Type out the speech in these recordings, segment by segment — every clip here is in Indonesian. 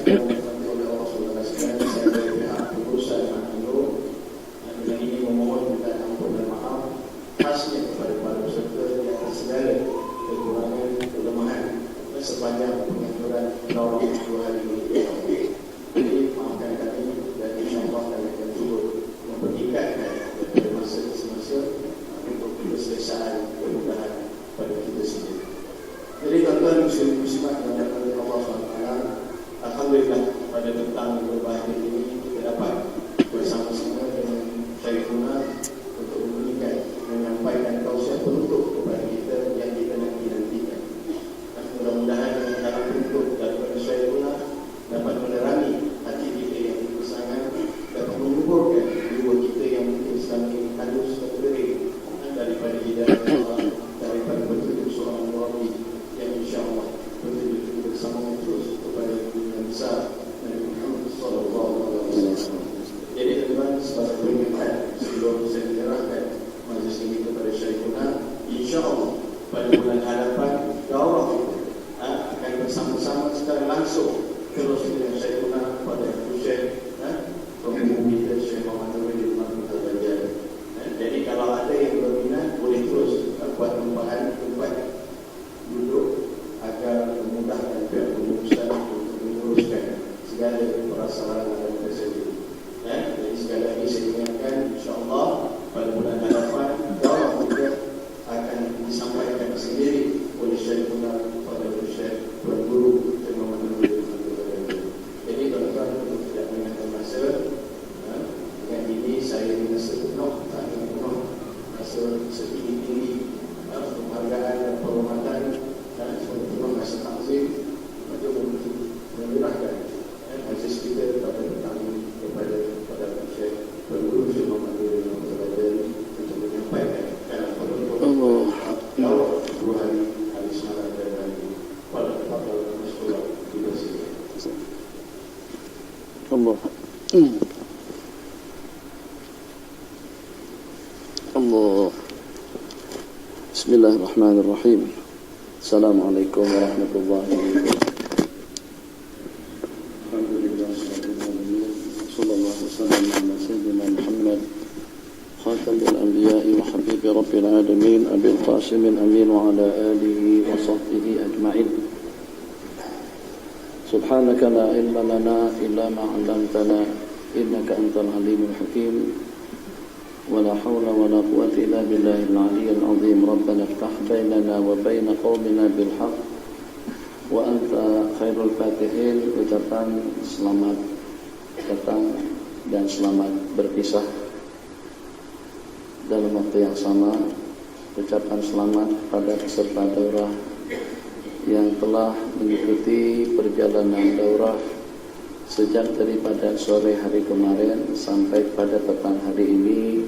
yang diberkati oleh Allah Saudara sekalian, saya dari pihak pengurusan Manado dengan ini memohon minta ampun dan maaf khasnya kepada para peserta yang atas segala kekurangan kelemahan sepanjang penganjuran daurah 2 hari ini. Jadi maafkan kami dan insyaAllah kami akan cuba mempertingkatkan daripada masa ke semasa untuk keselesaan kemudahan pada kita sendiri. Jadi tuan-tuan muslimat yang dirahmati Allah SWT, alhamdulillah pada petang berbahagia ini kita dapat bersama-sama dengan Syekhuna untuk memberikan menyampaikan tausiah penutup kepada kita yang kita nanti-nantikan. Dan mudah-mudahan dalam bentuk daripada Syekhuna dapat menerangi hati kita yang bersangat, dapat menguburkan jiwa kita yang mungkin selama ini halus atau kering daripada hidayah Allah, daripada petunjuk seorang Murabi yang insyaAllah petunjuk kita bersama terus kepada dunia besar Nabi Muhammad SAW. Jadi teman-teman, sebagai peringatan sebelum saya menyerahkan majlis ini kepada Syekhuna, insyaAllah pada bulan hadapan daurah kita akan bersama-sama secara langsung terus dengan Syekhuna pada Syekh pemimpin kita Syekh Muhammad Nurul Al-Bajar. Jadi kalau ada yang berminat boleh terus buat tempat duduk agar memudahkan pihak pengurusan untuk menguruskan segala perasaan dan prosedur. Jadi sekali lagi saya ingatkan, insyaAllah pada bulan hadapan daurah kita akan disampaikan sendiri oleh Syekhuna pada Syekh Tuan Guru Syekh Muhammad Nurul Al-Bajar. Jadi tuan-tuan untuk tidak mengingatkan masa, dengan ini saya merasa penuh, rasa setinggi-tinggi penghargaan dan penghormatan dan penuh rasa takzim untuk menyerahkan majlis kita pada petang kepada Syekh Tuan Guru Syekh Muhammad Nurul Al-Bajar untuk menyampaikan dalam penutup daurah 2 hari semalam dan hari pada sekolah kita sini. Allah. Allah. Bismillahirrahmanirrahim. Assalamualaikum warahmatullahi wabarakatuh. Alhamdulillah sallallahu wasallam ala sayyidina Muhammad khatamul anbiya'i wa habibi rabbil alamin abil qasim amin wa ala alihi wa sahbihi ajma'in. Subhanaka la ilma lana illa ma 'allamtana innaka antal alimul hakim. ولا حول ولا قوة إلا بالله العلي العظيم. ربنا افتح بيننا وبين قومنا بالحق وأنت خير الفاتحين. Ucapan selamat datang dan selamat berpisah dalam waktu yang sama. Ucapan selamat pada peserta daurah yang telah mengikuti perjalanan daurah sejak daripada sore hari kemarin sampai pada petang hari ini.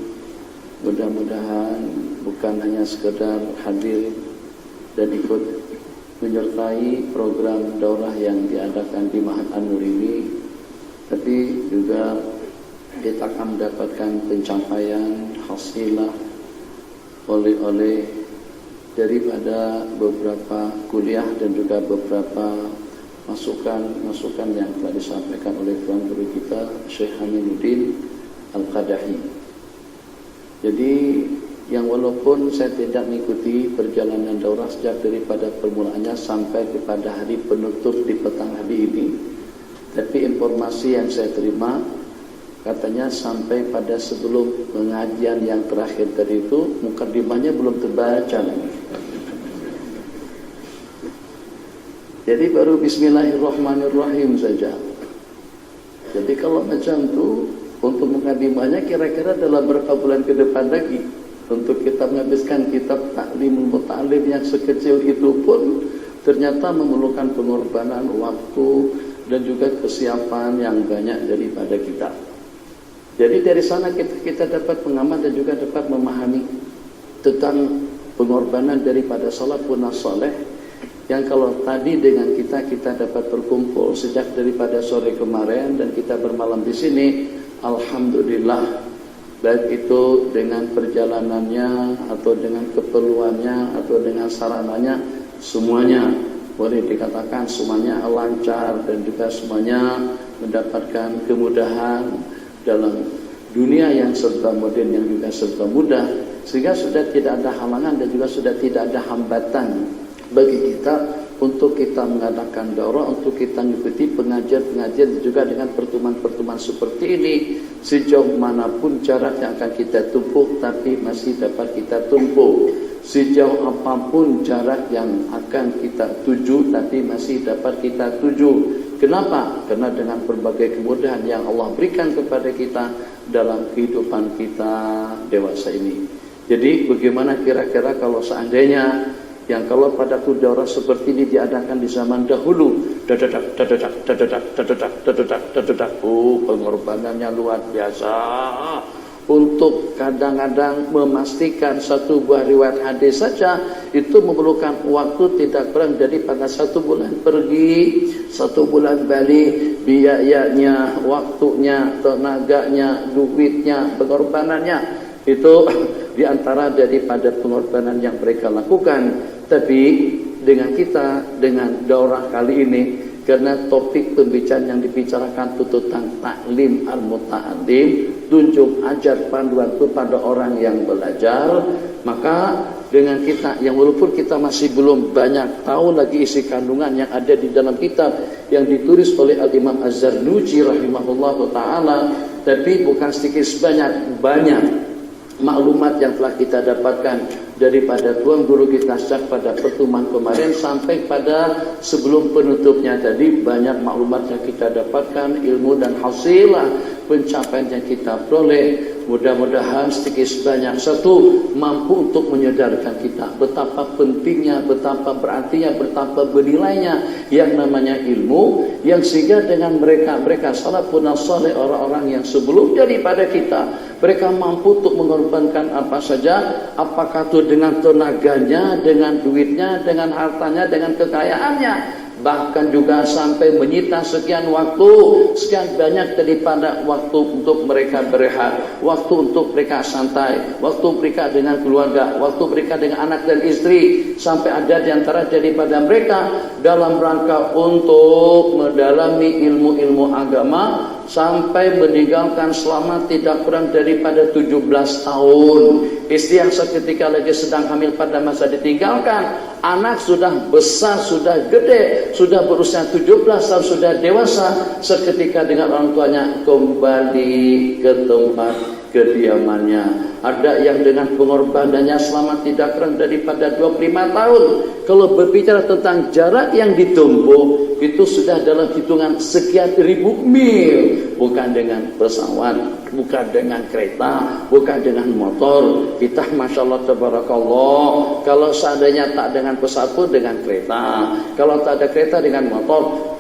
Mudah-mudahan bukan hanya sekedar hadir dan ikut menyertai program daurah yang diadakan di Ma'had An-Nur ini, tapi juga kita akan mendapatkan pencapaian hasilah oleh daripada beberapa kuliah dan juga beberapa masukan yang telah disampaikan oleh Tuan Guru kita Syekh Aminuddin Al-Qadahi. Jadi yang walaupun saya tidak mengikuti perjalanan daurah sejak daripada permulaannya sampai kepada hari penutup di petang hari ini, tapi informasi yang saya terima katanya sampai pada sebelum pengajian yang terakhir tadi itu mukadimahnya belum terbaca lagi. Jadi baru bismillahirrahmanirrahim saja. Jadi kalau macam tu untuk mukadimahnya kira-kira dalam berapa bulan ke depan lagi untuk kita menghabiskan kitab Ta'limul Muta'allim yang sekecil itu pun ternyata memerlukan pengorbanan waktu dan juga kesiapan yang banyak daripada kita. Jadi dari sana kita dapat mengamati dan juga dapat memahami tentang pengorbanan daripada salafun saleh yang kalau tadi dengan kita dapat berkumpul sejak daripada sore kemarin dan kita bermalam di sini, alhamdulillah, baik itu dengan perjalanannya atau dengan keperluannya atau dengan sarananya, semuanya boleh dikatakan semuanya lancar dan juga semuanya mendapatkan kemudahan dalam dunia yang serba modern yang juga serba mudah, sehingga sudah tidak ada halangan dan juga sudah tidak ada hambatan bagi kita untuk kita mengadakan daurah, untuk kita mengikuti pengajian-pengajian juga dengan pertemuan-pertemuan seperti ini. Sejauh manapun jarak yang akan kita tempuh, tapi masih dapat kita tempuh. Sejauh apapun jarak yang akan kita tuju, tapi masih dapat kita tuju. Kenapa? Karena dengan berbagai kemudahan yang Allah berikan kepada kita dalam kehidupan kita dewasa ini. Jadi bagaimana kira-kira kalau seandainya yang kalau pada daurah seperti ini diadakan di zaman dahulu, pengorbanannya luar biasa untuk kadang-kadang memastikan satu buah riwayat hadis saja itu memerlukan waktu tidak kurang daripada 1 bulan pergi, 1 bulan balik, biayanya, waktunya, tenaganya, duitnya, pengorbanannya, itu diantara daripada pengorbanan yang mereka lakukan. Tapi dengan kita, dengan daurah kali ini, karena topik pembicaraan yang dibicarakan itu tentang taklim al-muta'alim, tunjuk ajar panduan kepada orang yang belajar, maka dengan kita yang walaupun kita masih belum banyak tahu lagi isi kandungan yang ada di dalam kitab yang ditulis oleh Al-Imam Az-Zarnuji rahimahullahu ta'ala, tapi bukan sedikit sebanyak, banyak maklumat yang telah kita dapatkan daripada tuan guru kita sejak pada pertemuan kemarin sampai pada sebelum penutupnya tadi. Banyak maklumat yang kita dapatkan, ilmu dan hasilah pencapaian yang kita peroleh. Mudah-mudahan sedikit sebanyak satu mampu untuk menyadarkan kita betapa pentingnya, betapa berartinya, betapa bernilainya yang namanya ilmu, yang sehingga dengan mereka salafun saleh, orang-orang yang sebelum daripada kita, mereka mampu untuk mengorbankan apa saja, apakah itu dengan tenaganya, dengan duitnya, dengan hartanya, dengan kekayaannya, bahkan juga sampai menyita sekian waktu, sekian banyak daripada waktu untuk mereka berehat, waktu untuk mereka santai, waktu mereka dengan keluarga, waktu mereka dengan anak dan istri, sampai ada di antara daripada mereka dalam rangka untuk mendalami ilmu-ilmu agama sampai meninggalkan selama tidak kurang daripada 17 tahun. Istri yang seketika lagi sedang hamil pada masa ditinggalkan, anak sudah besar, sudah gede, sudah berusia 17 tahun, sudah dewasa, seketika dengan orang tuanya kembali ke tempat kediamannya. Ada yang dengan pengorbanannya selama tidak kurang daripada 25 tahun. Kalau berbicara tentang jarak yang ditempuh, itu sudah dalam hitungan sekian ribu mil, bukan dengan pesawat, bukan dengan kereta, bukan dengan motor. Kita Masya Allah Tabarakallah, kalau seandainya tak dengan pesawat pun dengan kereta, kalau tak ada kereta dengan motor.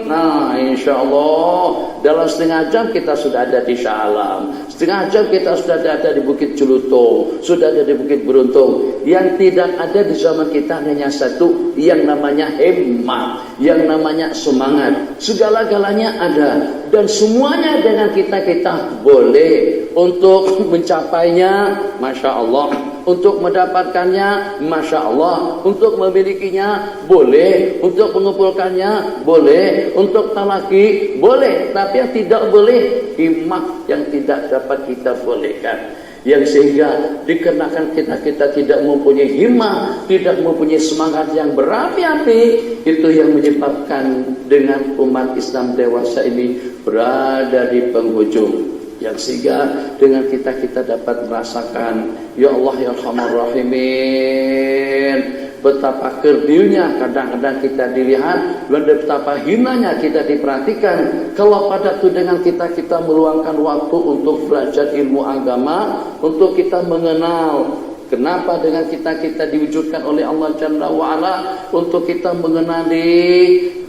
Nah insya Allah dalam setengah jam kita sudah ada di Shah Alam, setengah jam kita sudah ada di Bukit Celuto, sudah ada di Bukit Beruntung. Yang tidak ada di zaman kita hanya satu, yang namanya himmah, yang namanya semangat. Segala-galanya ada dan semuanya dengan kita boleh untuk mencapainya, Masya Allah. Untuk mendapatkannya, Masya Allah. Untuk memilikinya, boleh. Untuk mengumpulkannya, boleh. Untuk talaki, boleh. Tapi yang tidak boleh, himmah yang tidak dapat kita bolehkan. Yang sehingga dikarenakan kita tidak mempunyai himmah, tidak mempunyai semangat yang berapi-api, itu yang menyebabkan dengan umat Islam dewasa ini berada di penghujung. Yang sehingga dengan kita dapat merasakan, ya Allah ya Arhamar Rahimin, betapa kerdilnya kadang-kadang kita dilihat dan betapa hinanya kita diperhatikan. Kalau pada itu dengan kita meluangkan waktu untuk belajar ilmu agama, untuk kita mengenal kenapa dengan kita diwujudkan oleh Allah Jalla wa'ala, untuk kita mengenali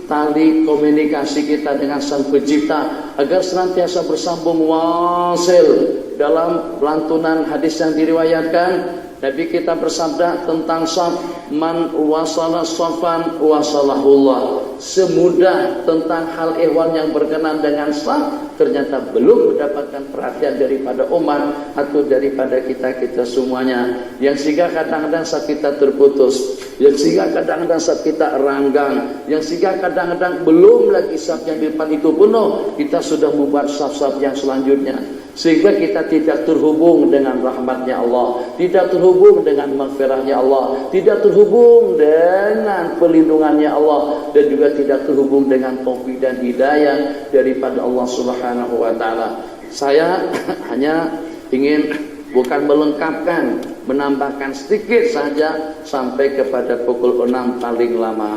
tali komunikasi kita dengan Sang Pencipta agar senantiasa bersambung wasil. Dalam lantunan hadis yang diriwayatkan, Nabi kita bersabda tentang saf, man wasala safan wasalahullah. Semudah tentang hal ihwan yang berkenan dengan saf, ternyata belum mendapatkan perhatian daripada umat atau daripada kita semuanya, yang sehingga kadang-kadang saat kita terputus, yang sehingga kadang-kadang saat kita ranggang, yang sehingga kadang-kadang belum lagi saf yang di depan itu penuh, kita sudah membuat saf-saf yang selanjutnya, sehingga kita tidak terhubung dengan rahmatnya Allah, tidak terhubung dengan maghfirahnya Allah, tidak terhubung dengan pelindungannya Allah, dan juga tidak terhubung dengan taufik dan hidayah daripada Allah Subhanahu wa taala. Saya hanya ingin bukan melengkapkan, menambahkan sedikit saja sampai kepada pukul 6 paling lama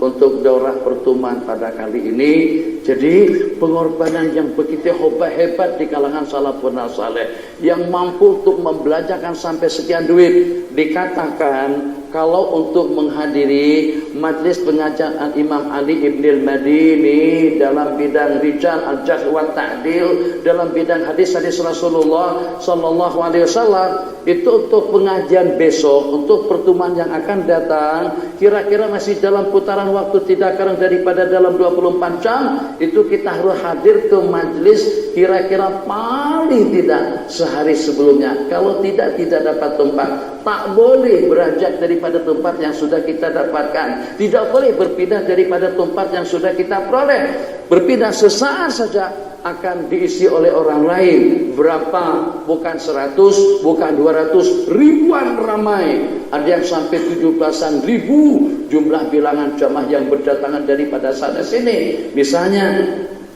untuk daurah pertemuan pada kali ini. Jadi pengorbanan yang begitu hebat di kalangan salafun saleh yang mampu untuk membelajarkan sampai sekian duit. Dikatakan kalau untuk menghadiri majlis pengajian Imam Ali Ibn al-Madini dalam bidang rijal al-jarh wa ta'dil, dalam bidang hadis-hadis Rasulullah sallallahu alaihi wasallam, itu untuk pengajian besok, untuk pertemuan yang akan datang, kira-kira masih dalam putaran waktu tidak kurang daripada dalam 24 jam, itu kita harus hadir ke majlis kira-kira paling tidak sehari sebelumnya. Kalau tidak dapat tempat, tak boleh beranjak daripada tempat yang sudah kita dapatkan, tidak boleh berpindah daripada tempat yang sudah kita peroleh. Berpindah sesaat saja akan diisi oleh orang lain. Berapa? Bukan 100, bukan 200, ribuan ramai. Ada yang sampai 17-an ribu jumlah bilangan jamaah yang berdatangan daripada sana sini. Misalnya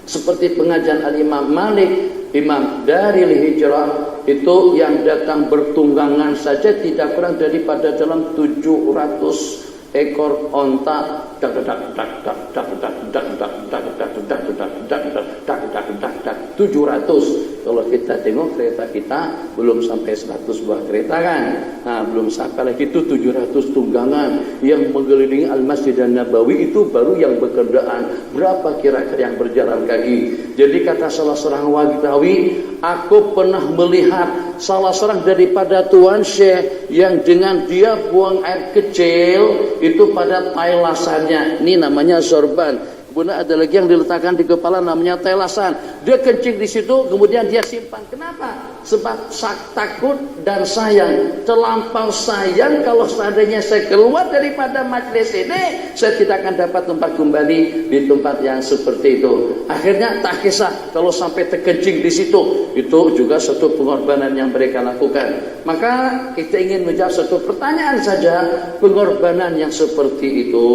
seperti pengajian Al-Imam Malik, Imam Daril Hijrah, itu yang datang bertunggangan saja tidak kurang daripada dalam 700 ekor onta, 700. Kalau kita tengok kereta kita belum sampai 100 buah kereta kan, nah belum sampai lagi itu 700 tunggangan yang mengelilingi Al-Masjid An-Nabawi, itu baru yang berkendaan. Berapa kira-kira yang berjalan kaki? Jadi kata salah seorang wahabi, aku pernah melihat salah seorang daripada Tuan Syekh yang dengan dia buang air kecil itu pada tai lasannya. Ini namanya sorban. Kemudian ada lagi yang diletakkan di kepala namanya telasan. Dia kencing di situ, kemudian dia simpan. Kenapa? Sebab takut dan sayang. Terlampau sayang kalau seandainya saya keluar daripada majlis ini, saya tidak akan dapat tempat kembali di tempat yang seperti itu. Akhirnya tak kisah kalau sampai terkencing di situ. Itu juga satu pengorbanan yang mereka lakukan. Maka kita ingin menjawab satu pertanyaan saja, pengorbanan yang seperti itu,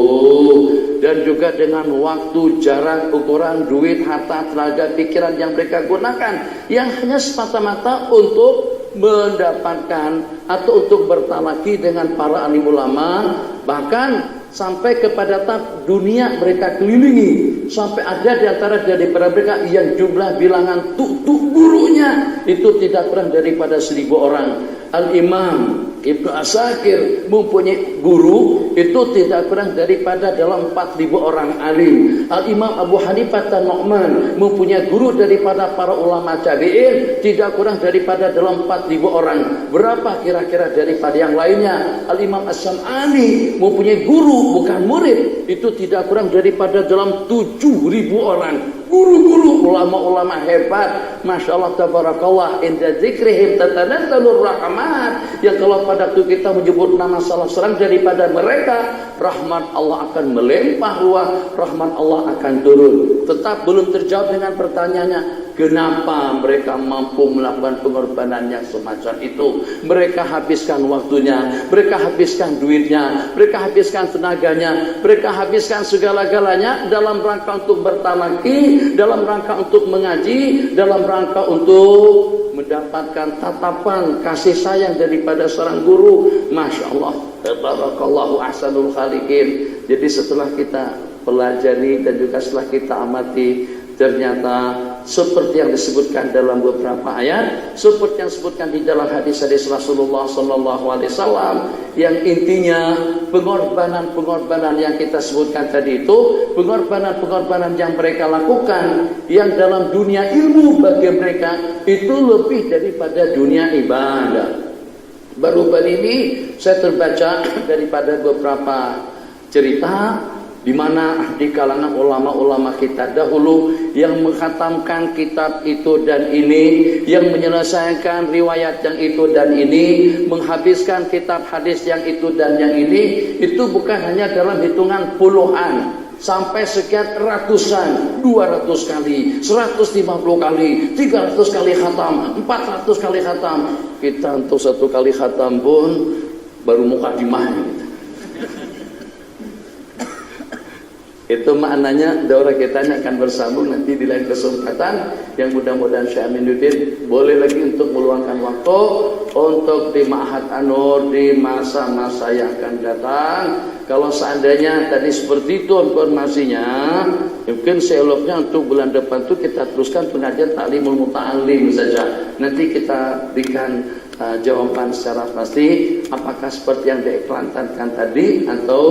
dan juga dengan waktu, jarak, ukuran, duit, harta, tenaga, pikiran yang mereka gunakan, yang hanya semata-mata untuk mendapatkan atau untuk bertalaki dengan para alim ulama, bahkan sampai kepada tahap dunia mereka kelilingi, sampai ada di antara daripada mereka yang jumlah bilangan tutup gurunya itu tidak kurang daripada 1000 orang. Al-Imam Ibnu Asakir mempunyai guru itu tidak kurang daripada dalam 4000 orang alim. Al-Imam Abu Hanifah An-Nu'man mempunyai guru daripada para ulama tabi'in tidak kurang daripada dalam 4000 orang. Berapa kira-kira daripada yang lainnya? Al-Imam As-Sam'ani mempunyai guru bukan murid, itu tidak kurang daripada dalam 7000 orang. Guru-guru ulama-ulama hebat, Masya Allah tabarakallah, inda zikrihim tatanazzalur rahmat, yang kalau pada waktu kita menyebut nama salah seorang daripada mereka, rahmat Allah akan melimpah ruah, rahmat Allah akan turun. Tetap belum terjawab dengan pertanyaannya, kenapa mereka mampu melakukan pengorbanan yang semacam itu? Mereka habiskan waktunya, mereka habiskan duitnya, mereka habiskan tenaganya, mereka habiskan segala-galanya dalam rangka untuk bertalaki, dalam rangka untuk mengaji, dalam rangka untuk mendapatkan tatapan kasih sayang daripada seorang guru. Masya Allah, tabarakallahu ahsanul khaliqin. Jadi setelah kita pelajari dan juga setelah kita amati, ternyata seperti yang disebutkan dalam beberapa ayat, seperti yang disebutkan di dalam hadis-hadis Rasulullah sallallahu alaihi wasallam, yang intinya pengorbanan-pengorbanan yang kita sebutkan tadi itu, pengorbanan-pengorbanan yang mereka lakukan yang dalam dunia ilmu bagi mereka itu lebih daripada dunia ibadah. Baru-baru ini saya terbaca daripada beberapa cerita di mana di kalangan ulama-ulama kita dahulu yang mengkhatamkan kitab itu dan ini, yang menyelesaikan riwayat yang itu dan ini, menghabiskan kitab hadis yang itu dan yang ini, itu bukan hanya dalam hitungan puluhan, sampai sekian ratusan, 200 kali, 150 kali, 300 kali khatam, 400 kali khatam. Kita untuk 1 kali khatam pun baru mukadimah. Itu maknanya daurah kita ini akan bersambung nanti di lain kesempatan, yang mudah-mudahan Syekh Aminuddin boleh lagi untuk meluangkan waktu untuk di Ma'had An-Nur di masa-masa yang akan datang. Kalau seandainya tadi seperti itu informasinya, mungkin seloknya untuk bulan depan itu kita teruskan pengajian Ta'limul Muta'allim saja. Nanti kita berikan jawaban secara pasti apakah seperti yang diiklankan tadi, atau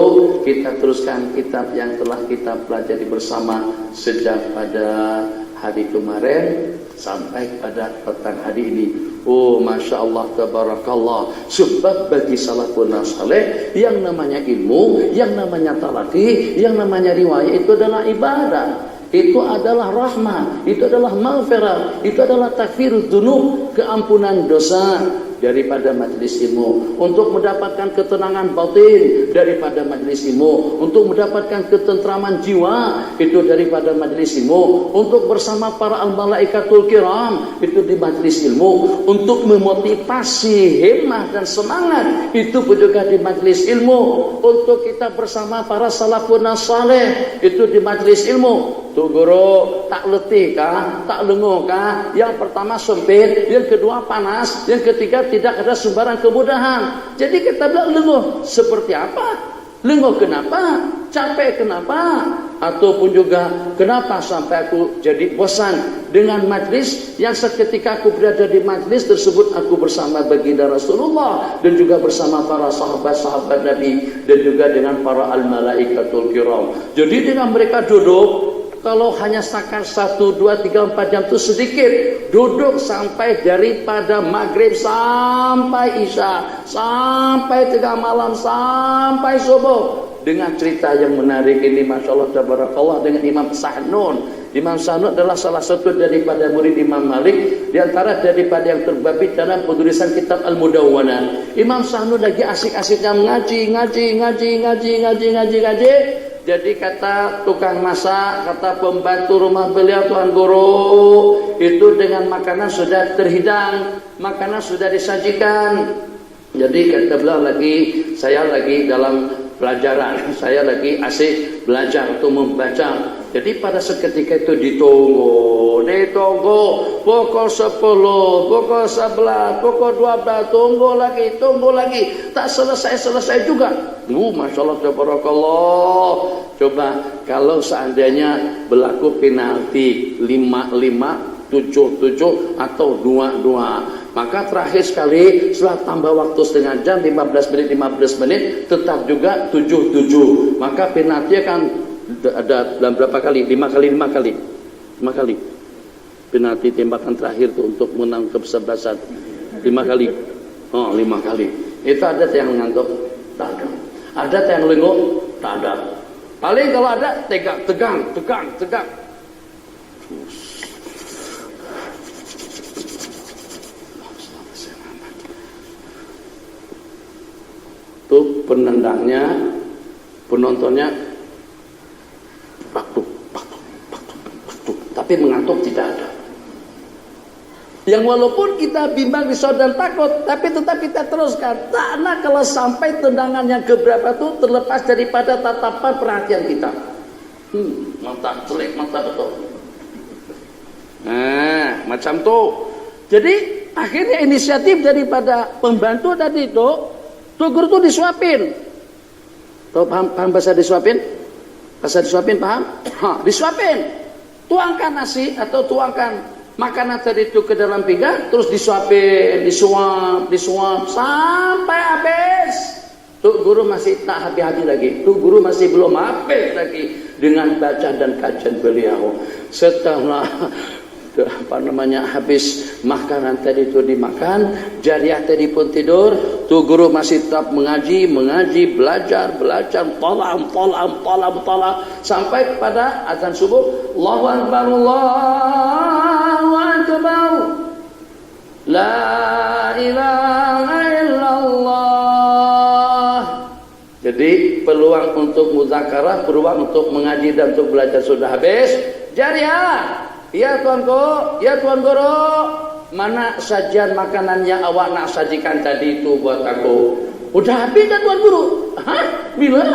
kita teruskan kitab yang telah kita pelajari bersama sejak pada hari kemarin sampai pada petang hari ini. Oh, Masya Allah, Tabarakallah. Sebab bagi salafun saleh yang namanya ilmu, yang namanya talaqi, yang namanya riwayat itu adalah ibadah, itu adalah rahmah, itu adalah maghfirah, itu adalah takfirud dzunub, keampunan dosa daripada majlis ilmu, untuk mendapatkan ketenangan batin daripada majlis ilmu, untuk mendapatkan ketentraman jiwa itu daripada majlis ilmu, untuk bersama para al-malaikatul kiram itu di majlis ilmu, untuk memotivasi himmah dan semangat itu pun juga di majlis ilmu, untuk kita bersama para salafun saleh itu di majlis ilmu. Tuh guru, tak letih kah, tak lenguh kah? Yang pertama sempit, yang kedua panas, yang ketiga tidak ada sumberan kemudahan. Jadi kita bilang lenguh seperti apa? Lenguh kenapa? Capek kenapa? Ataupun juga kenapa sampai aku jadi bosan dengan majlis yang seketika aku berada di majlis tersebut aku bersama baginda Rasulullah dan juga bersama para sahabat-sahabat Nabi dan juga dengan para al-malaikatul kiram. Jadi dengan mereka duduk, kalau hanya setakat 1, 2, 3, 4 jam itu sedikit. Duduk sampai daripada maghrib sampai isya, sampai tengah malam, sampai subuh. Dengan cerita yang menarik ini, Masya Allah, Tabarakallah, dengan Imam Sahnun. Imam Sahnun adalah salah satu daripada murid Imam Malik, di antara daripada yang terbabit dalam penulisan kitab Al-Mudawwanah. Imam Sahnun lagi asik-asiknya ngaji. Jadi kata tukang masak, kata pembantu rumah beliau, Tuan Guru, itu dengan makanan sudah terhidang, makanan sudah disajikan. Jadi kata beliau saya lagi dalam pelajaran, saya lagi asik belajar atau membaca. Jadi pada seketika itu ditunggu, pukul 10, pukul 11, pukul 12, tunggu lagi, tak selesai juga. Masya Allah, Tabarakallah. Coba kalau seandainya berlaku penalti 5-5, 7-7 atau 2-2, maka terakhir sekali setelah tambah waktu setengah jam, 15 menit tetap juga 7-7, maka penalti akan ada dalam berapa kali? 5 kali penalti tembakan terakhir itu untuk menang kesebelasan. 5 kali. Oh, 5 kali. Itu ada yang ngantuk? Tak ada. Ada yang lenguh? Tak ada. Paling kalau ada tegang. Tuh penendangnya, penontonnya baktuk, tapi mengantuk tidak ada. Yang walaupun kita bimbang, risau dan takut, tapi tetap kita teruskan. Karena kalau sampai tendangan yang keberapa itu terlepas daripada tatapan perhatian kita. Mantap, telik, mantap betul. Nah, macam tuh. Jadi akhirnya inisiatif daripada pembantu tadi itu, tuh guru tuh disuapin. Tahu paham bahasa disuapin? Bahasa disuapin paham? Disuapin. Tuangkan nasi atau tuangkan makanan tadi itu ke dalam pinggan, terus disuapin, disuap sampai habis. Tuh guru masih tak habis-habis lagi. Tuh guru masih belum habis lagi dengan baca dan kajian beliau. Setelah habis makanan tadi itu dimakan, jariah tadi pun tidur, tuh guru masih tetap mengaji, belajar, tolak sampai kepada azan subuh, Allahu Akbar, Allahu Akbar, la ilaha illallah. Jadi peluang untuk muzakarah, peluang untuk mengaji dan untuk belajar sudah habis. Jariah, ya tuanku, ya tuan guru, mana sajian makanan yang awak nak sajikan tadi itu buat aku? Udah habis dah tuan guru. Hah? Bila?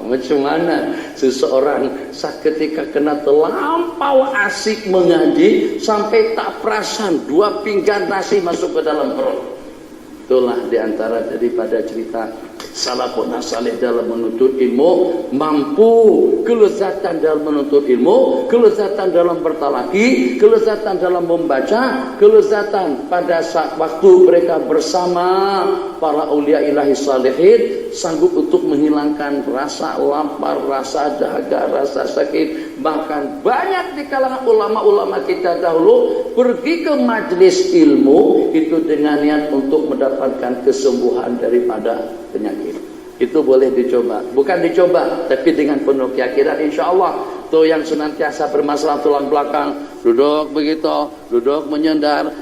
Macam mana seseorang seketika kena terlampau asik mengaji sampai tak perasan 2 pinggan nasi masuk ke dalam perut. Itulah diantara daripada cerita salafun salih dalam menuntut ilmu, mampu kelezatan dalam menuntut ilmu, kelezatan dalam bertalaki, kelezatan dalam membaca, kelezatan pada saat waktu mereka bersama para aulia ilahi salihin, sanggup untuk menghilangkan rasa lapar, rasa dahaga, rasa sakit. Bahkan banyak di kalangan ulama-ulama kita dahulu pergi ke majlis ilmu itu dengan niat untuk mendapatkan kesembuhan daripada penyakit. Itu boleh dicoba, bukan dicoba tapi dengan penuh keyakinan insyaallah. Tuh yang senantiasa bermasalah tulang belakang, duduk begitu, duduk menyandar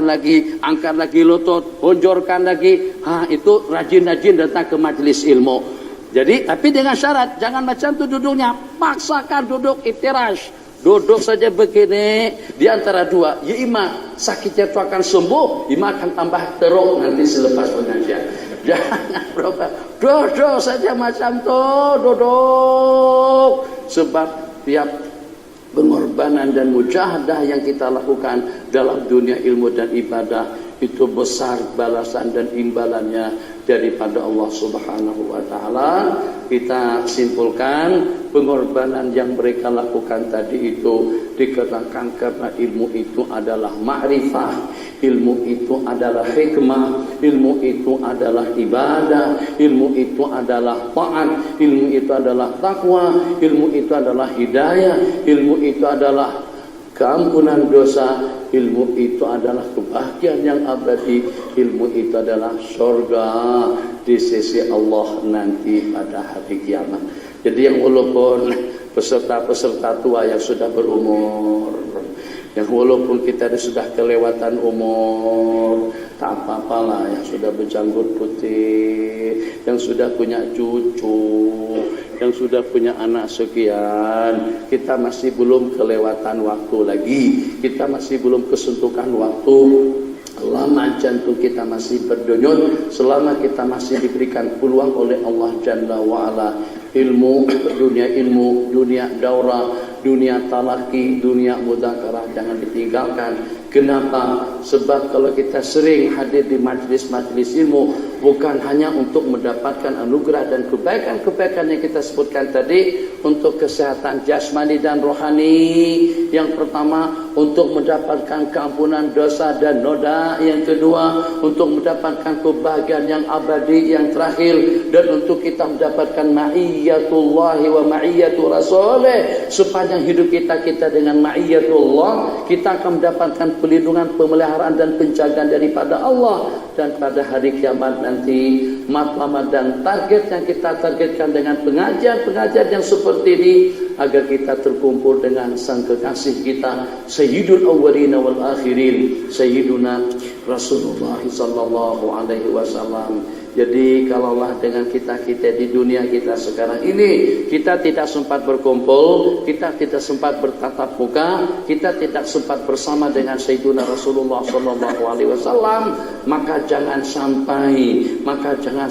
lagi, angkat lagi lutut, honjorkan lagi, itu rajin-rajin datang ke majelis ilmu. Jadi tapi dengan syarat jangan macam tu duduknya, paksakan duduk iftirash. Duduk saja begini di antara dua, ya ima sakitnya itu akan sembuh, ima akan tambah teruk nanti selepas pengajian. Jangan berubah, duduk saja macam tu, duduk. Sebab tiap pengorbanan dan mujahadah yang kita lakukan dalam dunia ilmu dan ibadah itu besar balasan dan imbalannya daripada Allah Subhanahu wa taala. Kita simpulkan pengorbanan yang mereka lakukan tadi itu dikatakan karena ilmu itu adalah ma'rifah, ilmu itu adalah hikmah, ilmu itu adalah ibadah, ilmu itu adalah taat, ilmu itu adalah takwa, ilmu itu adalah hidayah, ilmu itu adalah keampunan dosa, ilmu itu adalah kebahagiaan yang abadi, ilmu itu adalah surga di sisi Allah nanti pada hari kiamat. Jadi yang walaupun peserta-peserta tua yang sudah berumur, yang walaupun kita sudah kelewatan umur, tak apa-apalah, yang sudah berjanggut putih, yang sudah punya cucu, yang sudah punya anak sekian, kita masih belum kelewatan waktu lagi, kita masih belum kesentuhan waktu. Selama jantung kita masih berdenyut, selama kita masih diberikan peluang oleh Allah Jalla wa'ala, ilmu, dunia daurah, dunia talaki, dunia mudzakarah jangan ditinggalkan. Kenapa? Sebab kalau kita sering hadir di majlis-majlis ilmu, bukan hanya untuk mendapatkan anugerah dan kebaikan-kebaikan yang kita sebutkan tadi, untuk kesehatan jasmani dan rohani. Yang pertama, untuk mendapatkan keampunan dosa dan noda. Yang kedua, untuk mendapatkan kebahagiaan yang abadi. Yang terakhir, dan untuk kita mendapatkan ma'iyyatullahi wa ma'iyyatu rasulih. Sepanjang hidup kita dengan ma'iyyatullah, kita akan mendapatkan pelindungan, pemeliharaan dan penjagaan daripada Allah. Dan pada hari kiamat nanti, matlamat dan target yang kita targetkan dengan pengajian-pengajian yang seperti ini, agar kita terkumpul dengan sang kekasih kita, Sayyidul Awwalin wal Akhirin, Sayyiduna Rasulullah sallallahu alaihi wasallam. Jadi kalaulah dengan kita di dunia kita sekarang ini, kita tidak sempat berkumpul, kita tidak sempat bertatap muka, kita tidak sempat bersama dengan Sayyiduna Rasulullah sallallahu alaihi wasallam, maka jangan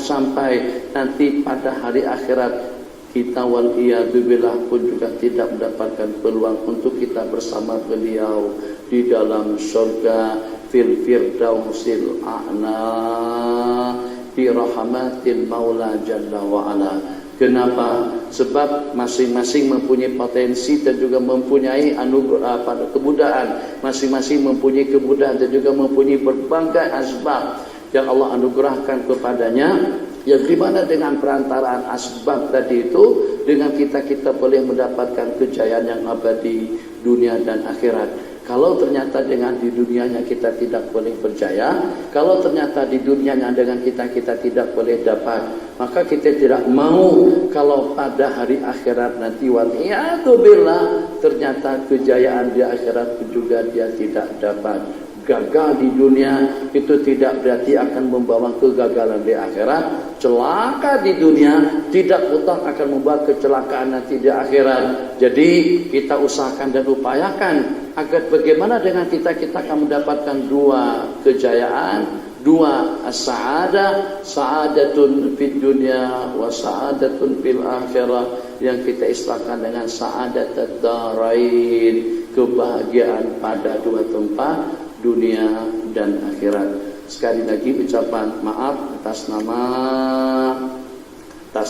sampai nanti pada hari akhirat kita wal'iyadzubillah pun juga tidak mendapatkan peluang untuk kita bersama beliau di dalam surga fil firdausil a'la bi rahmatil maula jalla wa ala. Kenapa? Sebab masing-masing mempunyai potensi dan juga mempunyai anugerah pada kemudahan, masing-masing mempunyai kemudahan dan juga mempunyai berbagai asbab yang Allah anugerahkan kepadanya, yang dimana dengan perantaraan asbab tadi itu, dengan kita boleh mendapatkan kejayaan yang abadi dunia dan akhirat. Kalau ternyata dengan di dunianya kita tidak boleh berjaya, kalau ternyata di dunianya dengan kita tidak boleh dapat, maka kita tidak mau kalau pada hari akhirat nanti waliyatubillah ternyata kejayaan di akhirat juga dia tidak dapat. Gagal di dunia itu tidak berarti akan membawa kegagalan di akhirat. Celaka di dunia tidak utang akan membawa kecelakaan nanti di akhirat. Jadi kita usahakan dan upayakan agar bagaimana dengan kita akan mendapatkan dua kejayaan, dua as-sa'adah, sa'adatun fid dunya wa sa'adatun fil akhirah, yang kita istilahkan dengan sa'adat darain, kebahagiaan pada dua tempat, dunia dan akhirat. Sekali lagi ucapan maaf atas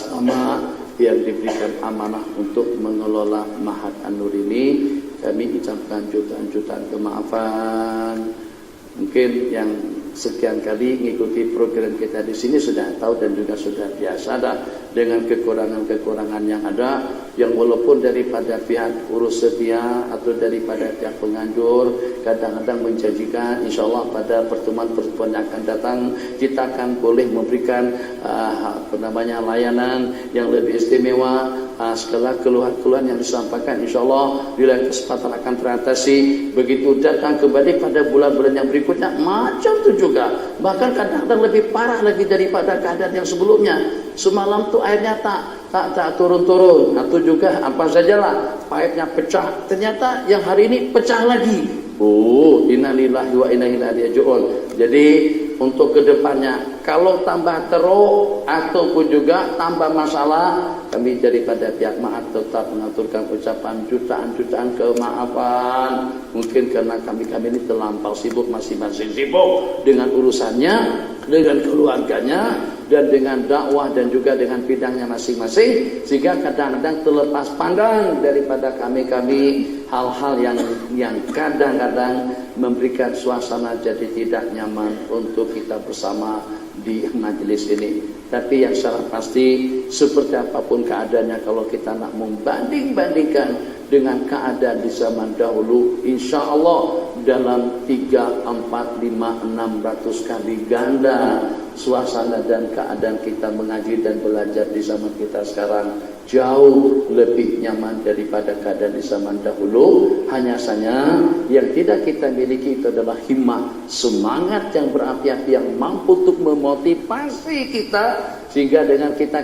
nama yang diberikan amanah untuk mengelola Ma'had An-Nur ini. Kami ucapkan jutaan kemaafan. Mungkin yang sekian kali mengikuti program kita di sini sudah tahu dan juga sudah biasa dengan kekurangan-kekurangan yang ada, yang walaupun daripada pihak urus setia atau daripada pihak penganjur kadang-kadang menjanjikan insyaallah pada pertemuan-pertemuan yang akan datang kita akan boleh memberikan layanan yang lebih istimewa. Segala keluhan-keluhan yang disampaikan insyaallah bila kesempatan akan teratasi. Begitu datang kembali pada bulan-bulan yang berikutnya macam itu juga, bahkan kadang-kadang lebih parah lagi daripada keadaan yang sebelumnya. Semalam tuh airnya tak turun-turun, atau juga apa sajalah pipenya pecah, ternyata yang hari ini pecah lagi. Innalillahi wa inna ilaihi raji'un. Jadi untuk kedepannya kalau tambah teruk ataupun juga tambah masalah, kami daripada pihak Ma'had tetap mengaturkan ucapan jutaan kemaafan. Mungkin karena kami ini terlampau sibuk, masing-masing sibuk dengan urusannya, dengan keluarganya, dan dengan dakwah dan juga dengan bidangnya masing-masing, sehingga kadang-kadang terlepas pandang daripada kami hal-hal yang kadang-kadang memberikan suasana jadi tidak nyaman untuk kita bersama di majelis ini. Tapi yang secara pasti seperti apapun keadaannya, kalau kita nak membanding-bandingkan dengan keadaan di zaman dahulu, insya Allah dalam 3, 4, 5, 600 kali ganda suasana dan keadaan kita mengaji dan belajar di zaman kita sekarang jauh lebih nyaman daripada keadaan di zaman dahulu. Hanya saja yang tidak kita miliki itu adalah himmah, semangat yang berapi-api yang mampu untuk memotivasi kita, sehingga dengan kita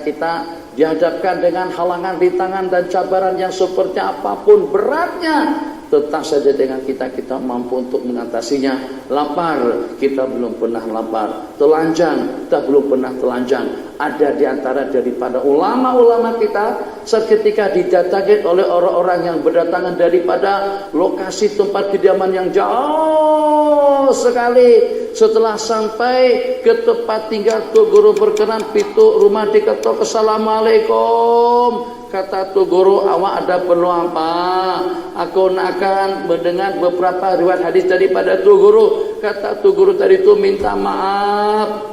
dihadapkan dengan halangan, rintangan dan cabaran yang seperti apapun beratnya, tetap saja dengan kita mampu untuk mengatasinya. Lapar, kita belum pernah lapar. Telanjang, kita belum pernah telanjang. Ada di antara daripada ulama-ulama kita seketika didatangi oleh orang-orang yang berdatangan daripada lokasi tempat kediaman yang jauh sekali. Setelah sampai ke tempat tinggal tu guru berkenan pintu rumah diketok, assalamualaikum. Kata tu guru, awak ada perlu apa? Aku akan mendengar beberapa riwayat hadis daripada tu guru. Kata tu guru tadi tu, minta maaf,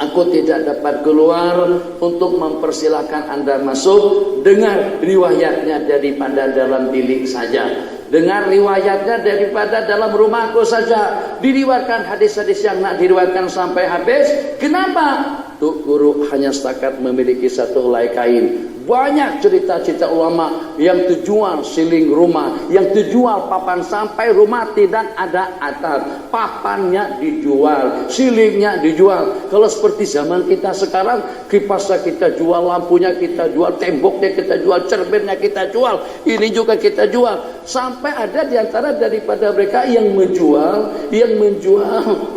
aku tidak dapat keluar untuk mempersilahkan Anda masuk. Dengar riwayatnya daripada dalam bilik saja. Dengar riwayatnya daripada dalam rumahku saja. Diriwayatkan hadis-hadis yang nak diriwayatkan sampai habis. Kenapa? Tuk guru hanya setakat memiliki satu helai kain. Banyak cerita-cerita ulama yang terjual siling rumah, yang terjual papan sampai rumah tidak ada atap, papannya dijual, silingnya dijual. Kalau seperti zaman kita sekarang, kipasnya kita jual, lampunya kita jual, temboknya kita jual, cerminnya kita jual, ini juga kita jual. Sampai ada di antara daripada mereka yang menjual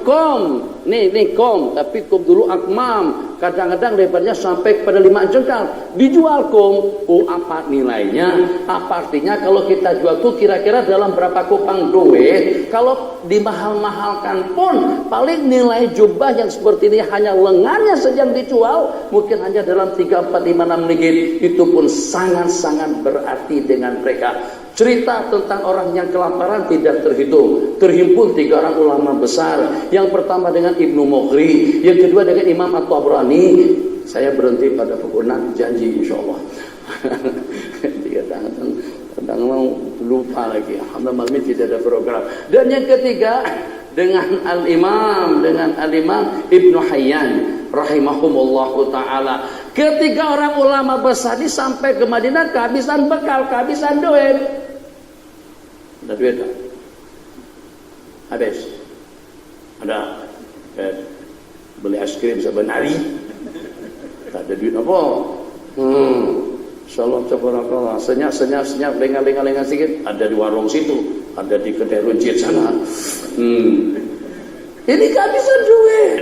kom. Nih kom, tapi kom dulu akmam. Kadang-kadang lebarnya sampai kepada 5 jengkal. Dijual kom. Apa nilainya? Apa artinya kalau kita jual tuh kira-kira dalam berapa kupang duit? Kalau dimahal-mahalkan pun paling nilai jubah yang seperti ini hanya lengannya saja yang dijual, mungkin hanya dalam 3, 4, 5, 6 ringgit. Itu pun sangat-sangat berarti dengan mereka. Cerita tentang orang yang kelaparan tidak terhitung. Terhimpun 3 orang ulama besar. Yang pertama dengan Ibnu Mughri, yang kedua dengan Imam At-Tabrani. Saya berhenti pada pukul 6, janji insya Allah. kadang mau lupa lagi. Alhamdulillah malam ini tidak ada program. Dan yang ketiga dengan Al-Imam Ibnu Hayyan rahimahumullahu ta'ala. Ketiga orang ulama besar ini sampai ke Madinah kehabisan bekal, kehabisan duit. Ada duit tak? Habis. Ada beli es krim sebenari. Tak ada duit apa? Insyaallah tabarakallah. Senyap, lengan sedikit. Ada di warung situ, ada di kedai runcit sana. Ini kehabisan duit.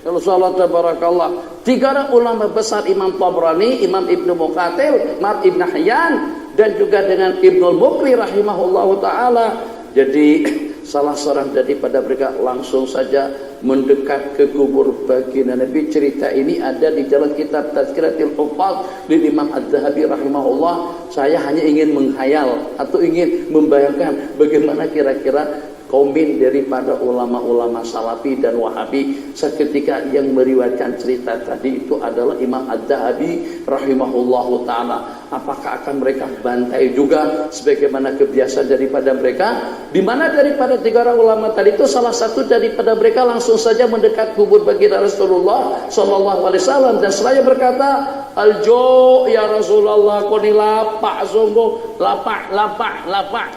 Kalau salat tabarakallah. Tiga orang ulama besar, Imam Tabrani, Imam Ibnu Muqatil, Imam Ibnu Hayyan, dan juga dengan Ibnu Muqri rahimahullahu ta'ala. Jadi salah seorang daripada mereka langsung saja mendekat ke kubur baginda Nabi. Cerita ini ada di dalam kitab Tazkiratul Huffaz di Imam Az-Zahabi rahimahullah. Saya hanya ingin menghayal atau ingin membayangkan bagaimana kira-kira komen daripada ulama-ulama Salafi dan Wahabi seketika yang meriwayatkan cerita tadi itu adalah Imam Az-Zahabi rahimahullahu ta'ala. Apakah akan mereka bantai juga sebagaimana kebiasaan daripada mereka? Di mana daripada tiga orang ulama tadi itu salah satu daripada mereka langsung saja mendekat kubur baginda Rasulullah sallallahu alaihi wasallam dan seraya berkata, "Aljo ya Rasulullah, koni lapak sungguh, lapak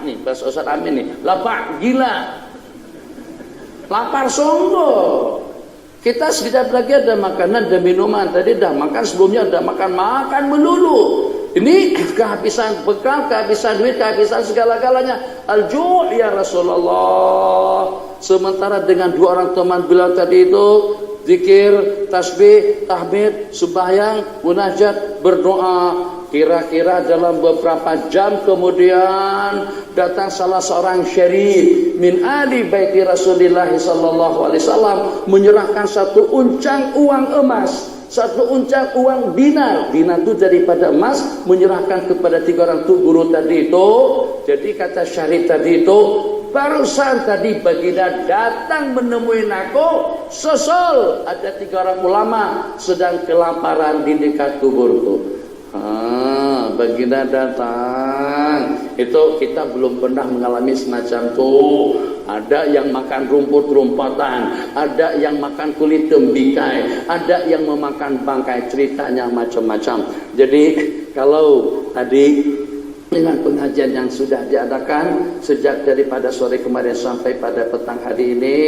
nih bahasa Ustaz Amin nih, lapak gila. Lapar sungguh. Kita sekejap lagi ada makanan dan minuman. Tadi dah makan, sebelumnya dah makan melulu. Ini kehabisan bekal, kehabisan duit, kehabisan segala-galanya. Al-ju' ya Rasulullah." Sementara dengan dua orang teman beliau tadi itu zikir, tasbih, tahmid, sembahyang, munajat, berdoa. Kira-kira dalam beberapa jam kemudian datang salah seorang syarif min ali baiti Rasulullah sallallahu alaihi wasallam menyerahkan satu uncang uang emas, satu uncang uang dinar itu daripada emas, menyerahkan kepada tiga orang tu guru tadi itu. Jadi kata syarif tadi itu, barusan tadi baginda datang menemui aku, sesol ada tiga orang ulama sedang kelaparan di dekat kuburku. Baginda datang. Itu kita belum pernah mengalami semacam itu. Ada yang makan rumput-rumpatan, ada yang makan kulit tembikai, ada yang memakan bangkai, ceritanya macam-macam. Jadi kalau tadi dengan pengajian yang sudah diadakan sejak daripada sore kemarin sampai pada petang hari ini,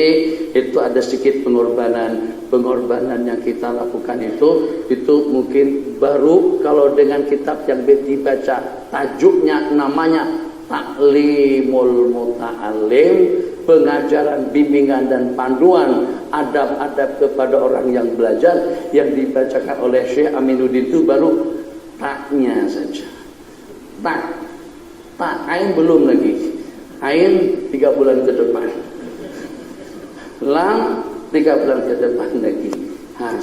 itu ada sedikit pengorbanan yang kita lakukan itu mungkin baru kalau dengan kitab yang dibaca tajuknya namanya Ta'limul Muta'alim, pengajaran, bimbingan dan panduan adab-adab kepada orang yang belajar, yang dibacakan oleh Syekh Aminuddin. Itu baru taknya saja. Tak, ain belum lagi. Ain 3 bulan ke depan. Lam 3 bulan ke depan lagi.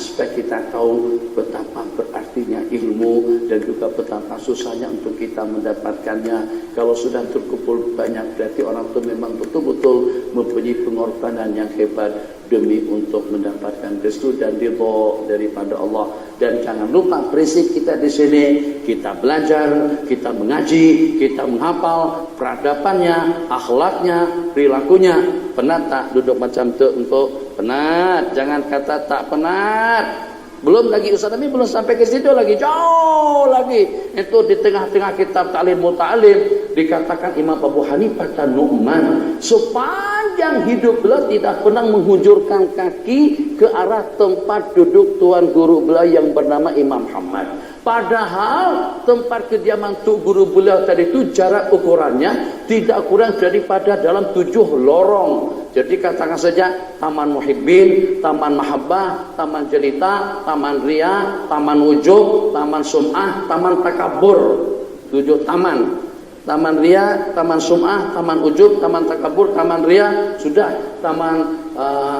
Supaya kita tahu betapa berartinya ilmu dan juga betapa susahnya untuk kita mendapatkannya. Kalau sudah terkumpul banyak, berarti orang itu memang betul-betul mempunyai pengorbanan yang hebat demi untuk mendapatkan restu dan ridha daripada Allah. Dan jangan lupa prinsip kita di sini, kita belajar, kita mengaji, kita menghafal peradabannya, akhlaknya, perilakunya. Penat tak duduk macam tu untuk penat? Jangan kata tak penat. Belum lagi Ustaz Amin belum sampai ke situ lagi, jauh lagi. Itu di tengah-tengah kitab Ta'limul Muta'alim dikatakan Imam Abu Hanifah dan Nu'man sepanjang hidup beliau tidak pernah menghujurkan kaki ke arah tempat duduk tuan guru beliau yang bernama Imam Muhammad. Padahal tempat kediaman tu guru beliau tadi itu jarak ukurannya tidak kurang daripada dalam 7 lorong. Jadi katakan saja Taman Muhibbin, Taman Mahabbah, Taman Jelita, Taman Ria, Taman Wujub, Taman Sum'ah, Taman Takabur. 7 taman. Taman Ria, Taman Sum'ah, Taman Ujub, Taman Takabur, Taman Ria, sudah. Taman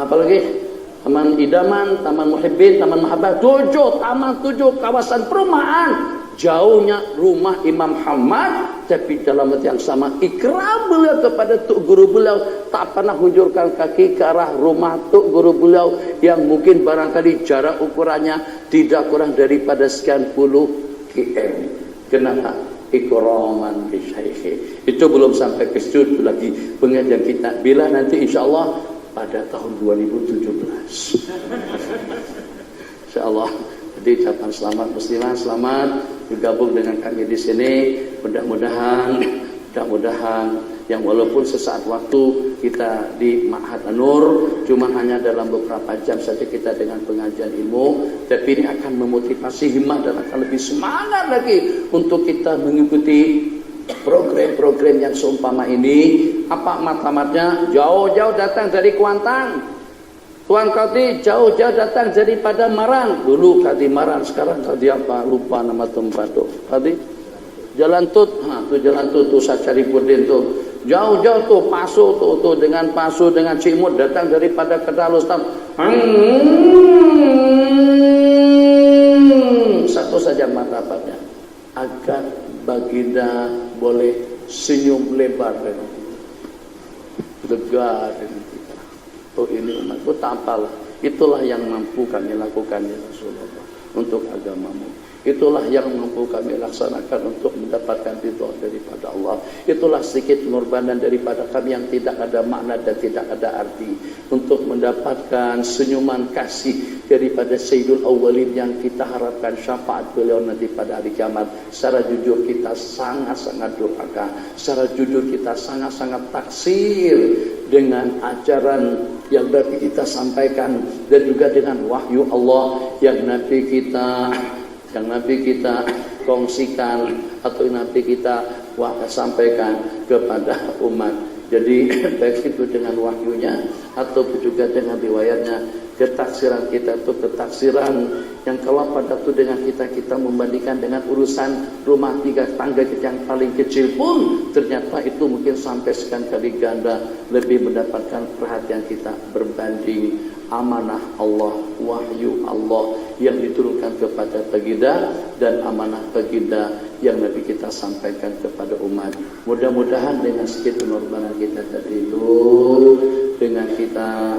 apa lagi? Taman Idaman, Taman Muhibbin, Taman Mahabbah. 7 taman, 7 kawasan perumahan. Jauhnya rumah Imam Muhammad, tapi dalam waktu yang sama ikram beliau kepada tuk guru beliau, tak pernah hujurkan kaki ke arah rumah tuk guru beliau yang mungkin barangkali jarak ukurannya tidak kurang daripada sekian puluh km. Kenapa? Ikraman bi syaikhi. Itu belum sampai ke situ lagi pengajian kita. Bila nanti insya Allah pada tahun 2017. Insya Allah. Jadi ucapan selamat muslimah, selamat bergabung dengan kami di sini. Mudah-mudahan yang walaupun sesaat waktu kita di Ma'had An-Nur cuma hanya dalam beberapa jam saja kita dengan pengajian ilmu, tapi ini akan memotivasi himmat dan akan lebih semangat lagi untuk kita mengikuti program-program yang seumpama ini. Apa matlamatnya? Jauh-jauh datang dari Kuantan, Tuan Kadi jauh-jauh datang daripada Marang. Dulu Kadi Marang, sekarang Kadi apa? Lupa nama tempat tu. Kadi Jalan Tut, tu Jalan Tut tu Sacaripudin tu. Jauh-jauh tu Pasu tu dengan Pasu dengan Cimut datang daripada Kedalus. Satu saja martabatnya, agar baginda boleh senyum lebar dengan kita, lega dengan kita. Oh ini umatku tak apalah. Itulah yang mampu kami lakukan ya Rasulullah untuk agamamu. Itulah yang mampu kami laksanakan untuk mendapatkan ridha daripada Allah. Itulah sedikit pengorbanan daripada kami yang tidak ada makna dan tidak ada arti untuk mendapatkan senyuman kasih daripada Sayyidul Awwalin yang kita harapkan syafaat beliau nanti pada hari kiamat. Secara jujur kita sangat-sangat durhaka. Secara jujur kita sangat-sangat taksir dengan ajaran yang Nabi kita sampaikan dan juga dengan wahyu Allah yang Nabi kita kongsikan atau Nabi kita sampaikan kepada umat. Jadi baik itu dengan wahyunya atau juga dengan riwayatnya, ketaksiran kita itu ketaksiran yang kalau pada itu dengan kita membandingkan dengan urusan rumah tangga yang paling kecil pun ternyata itu mungkin sampai sekian kali ganda lebih mendapatkan perhatian kita berbanding amanah Allah, wahyu Allah yang diturunkan kepada baginda dan amanah baginda yang Nabi kita sampaikan kepada umat. Mudah-mudahan dengan sedikit pengorbanan kita tadi itu, dengan kita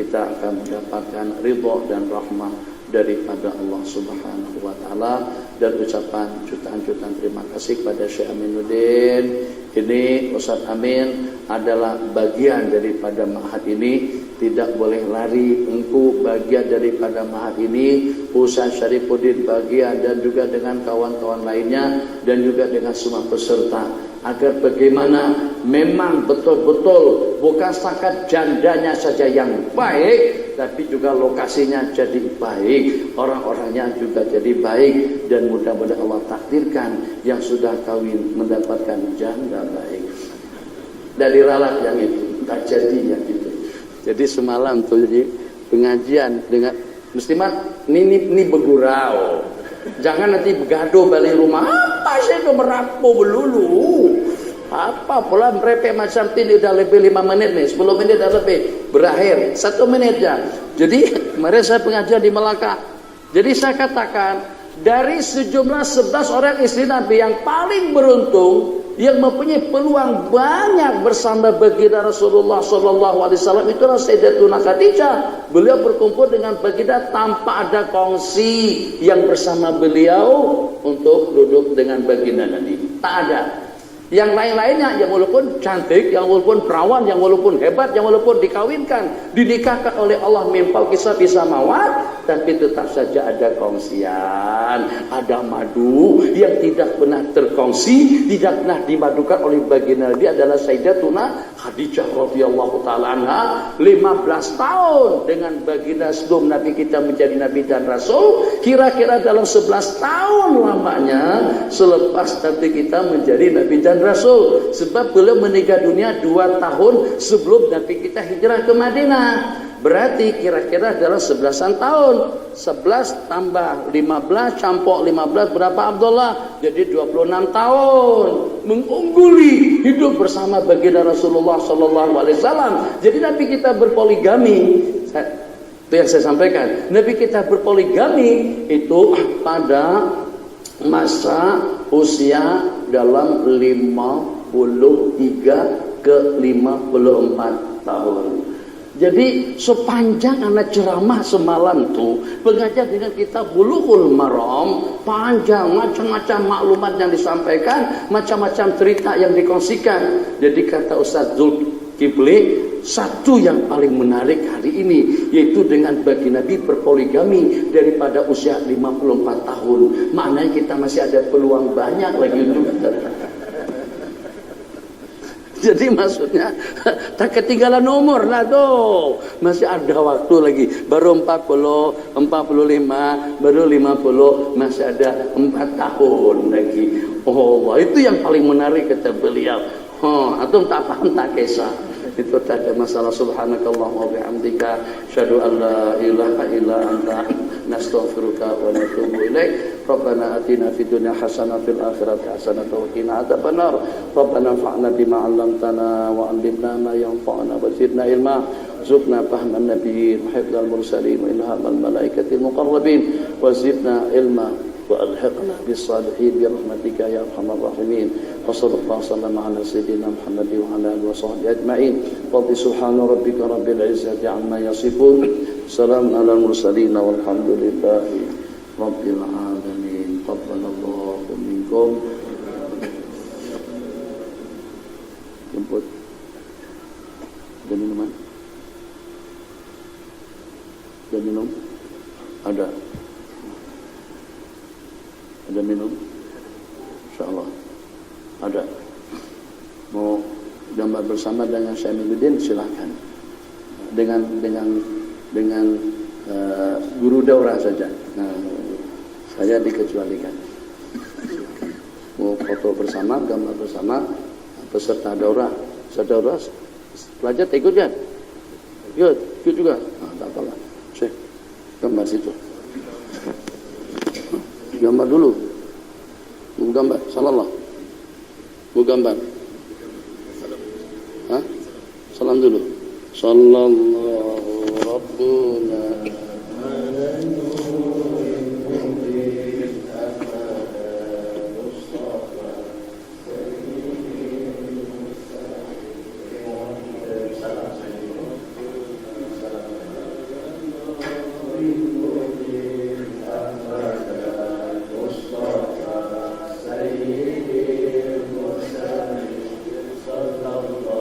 akan mendapatkan ridha dan rahmah daripada Allah Subhanahu wa taala. Dan ucapan jutaan-jutaan terima kasih kepada Syekh Aminuddin. Ini Ustaz Amin adalah bagian daripada ma'had ini, tidak boleh lari. Engkau bagian daripada ma'had ini, Ustaz Syarifuddin bagian, dan juga dengan kawan-kawan lainnya dan juga dengan semua peserta, agar bagaimana memang betul-betul bukan setakat jandanya saja yang baik, tapi juga lokasinya jadi baik, orang-orangnya juga jadi baik, dan mudah-mudahan Allah takdirkan yang sudah kawin mendapatkan janda baik dari ralat yang itu, tak jadi yang itu. Jadi semalam tuh jadi pengajian dengan muslimat ini bergurau, jangan nanti begaduh balik rumah. Apa sih itu merapu belulu? Apa pula merepek macam ini udah lebih 5 menit nih, 10 menit dah lebih berakhir 1 menit ya. Jadi kemarin saya pengajian di Melaka. Jadi saya katakan dari sejumlah 11 orang istri Nabi yang paling beruntung, yang mempunyai peluang banyak bersama baginda Rasulullah SAW, itulah Sayyidatuna Khadijah. Beliau berkumpul dengan baginda tanpa ada kongsi yang bersama beliau untuk duduk dengan baginda Nabi. Tak ada. Yang lain-lainnya, yang walaupun cantik, yang walaupun perawan, yang walaupun hebat, yang walaupun dikawinkan, dinikahkan oleh Allah mempau kisah bisa mawar, tapi tetap saja ada kongsian, ada madu yang tidak pernah terkongsi, tidak pernah dimadukan oleh baginda Nabi adalah Sayyidatuna Khadijah radhiyallahu taala anha. 15 tahun dengan baginda sebelum Nabi kita menjadi Nabi dan Rasul, kira-kira dalam 11 tahun lamanya selepas Nabi kita menjadi Nabi dan Rasul, sebab beliau meninggal dunia 2 tahun sebelum Nabi kita hijrah ke Madinah. Berarti kira-kira adalah 11-an tahun. 11 tambah 15 campur 15 berapa Abdullah? Jadi 26 tahun. Mengungguli hidup bersama baginda Rasulullah SAW. Jadi Nabi kita berpoligami. Itu yang saya sampaikan. Nabi kita berpoligami itu pada masa usia dalam 53 ke 54 tahun. Jadi sepanjang anak ceramah semalam tuh pengajar dengan kitab Bulughul Maram, panjang macam-macam maklumat yang disampaikan, macam-macam cerita yang dikongsikan. Jadi kata Ustaz Zulkifli, satu yang paling menarik hari ini yaitu dengan bagi Nabi berpoligami daripada usia 54 tahun. Maknanya kita masih ada peluang banyak lagi untuk jadi maksudnya tak ketinggalan umur lah tuh. Masih ada waktu lagi. Baru 40, 45, baru 50, masih ada 4 tahun lagi. Oh, itu yang paling menarik kata beliau. Atau tak paham tak kisah. Itu tak ada masalah. Subhanakallahumma wa bihamdika asyhadu an la ilaha illa anta nastaghfiruka wa natubu ilaik. Rabbana atina fid dunya hasanah fil akhirati hasanah wa qina adzabannar. Rabbana anfa'na bima 'allamtana wa 'allimna ma yanfa'una wa zidna ilma. Zukna fahman nabiyyin wa hifdzal mursalin wa ilhamal malaikatil muqarrabin wa zidna ilma wa alhiqna bis salihin bi rahmatika ya arhamar rahimin. Wa sallallahu sallama ala sayyidina Muhammadin wa ala alihi wa sahbihi ajma'in. Wa subhana rabbika rabbil izzati amma yasifun. Salamun alal mursalin walhamdulillahi rabbil alamin. Taqabbalallahu minkum. Jemput. Ada minuman? Ada minum? Ada. Ada minum? InsyaAllah ada. Mau gambar bersama dengan Syekh Aminuddin silahkan. Dengan guru daurah saja. Nah, saya dikecualikan. Mau foto bersama, gambar bersama peserta daurah. Peserta daurah pelajar ikut kan? Ikut juga. Nah, tak apalah. Syekh, gambar situ. Gambar dulu. Mau gambar, salallah. Mau gambar. Hah? Salam dulu. Sallallahu Rabbuna Salamullah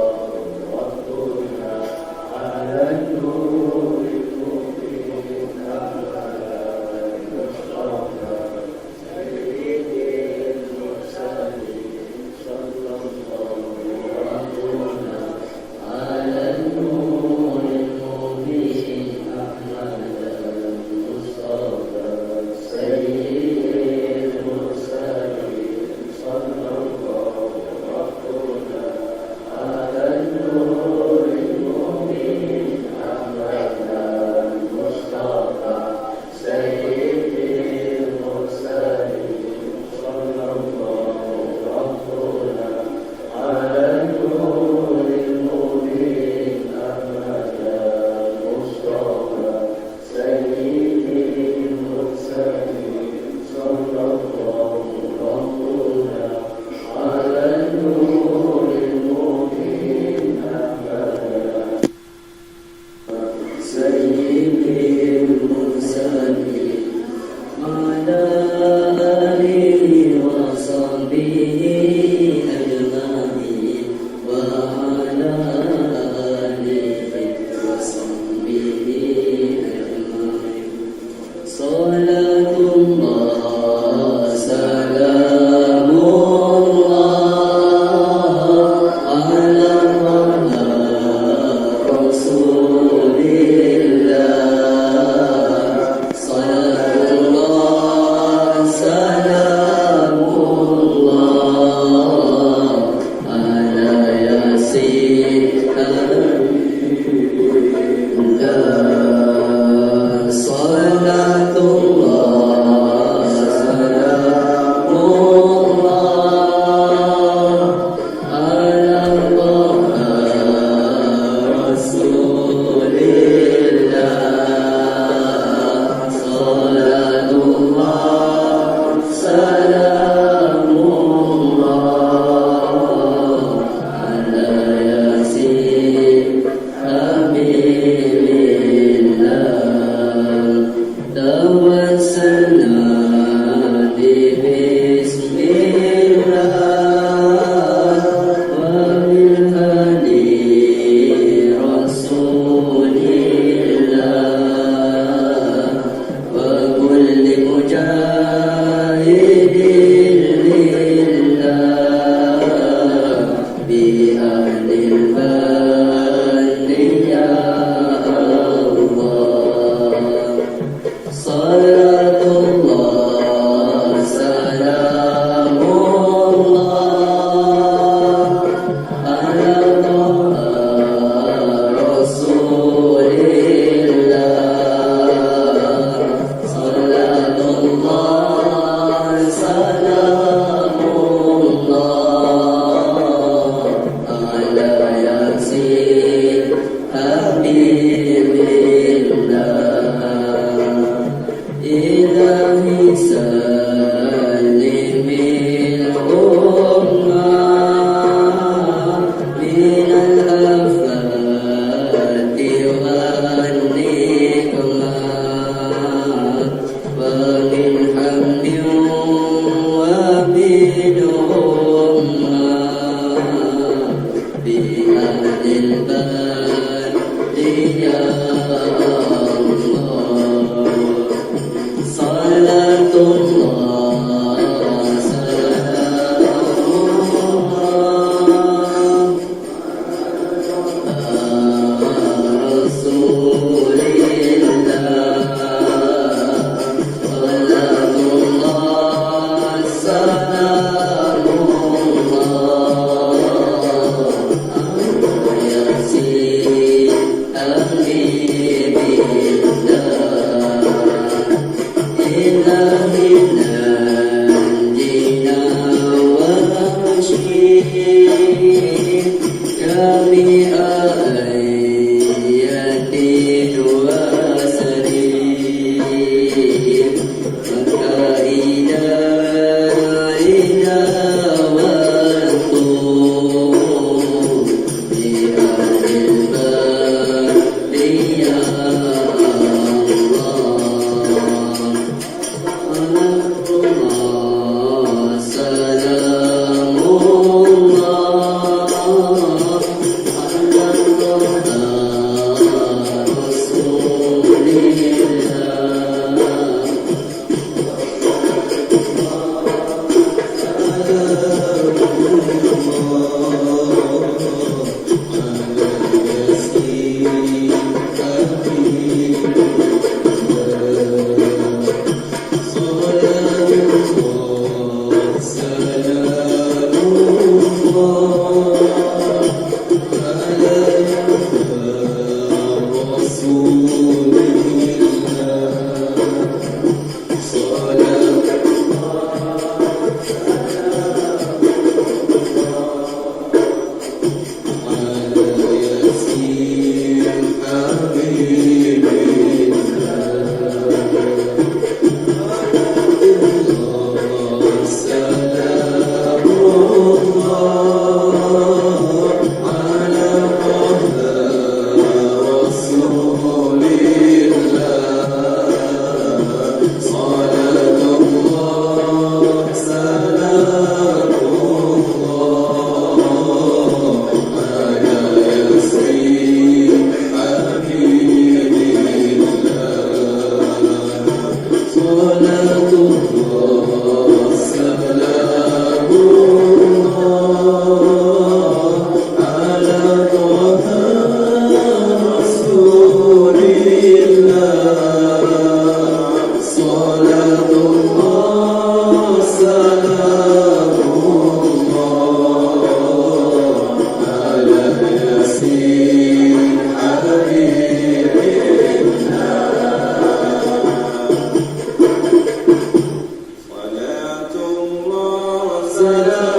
والسلام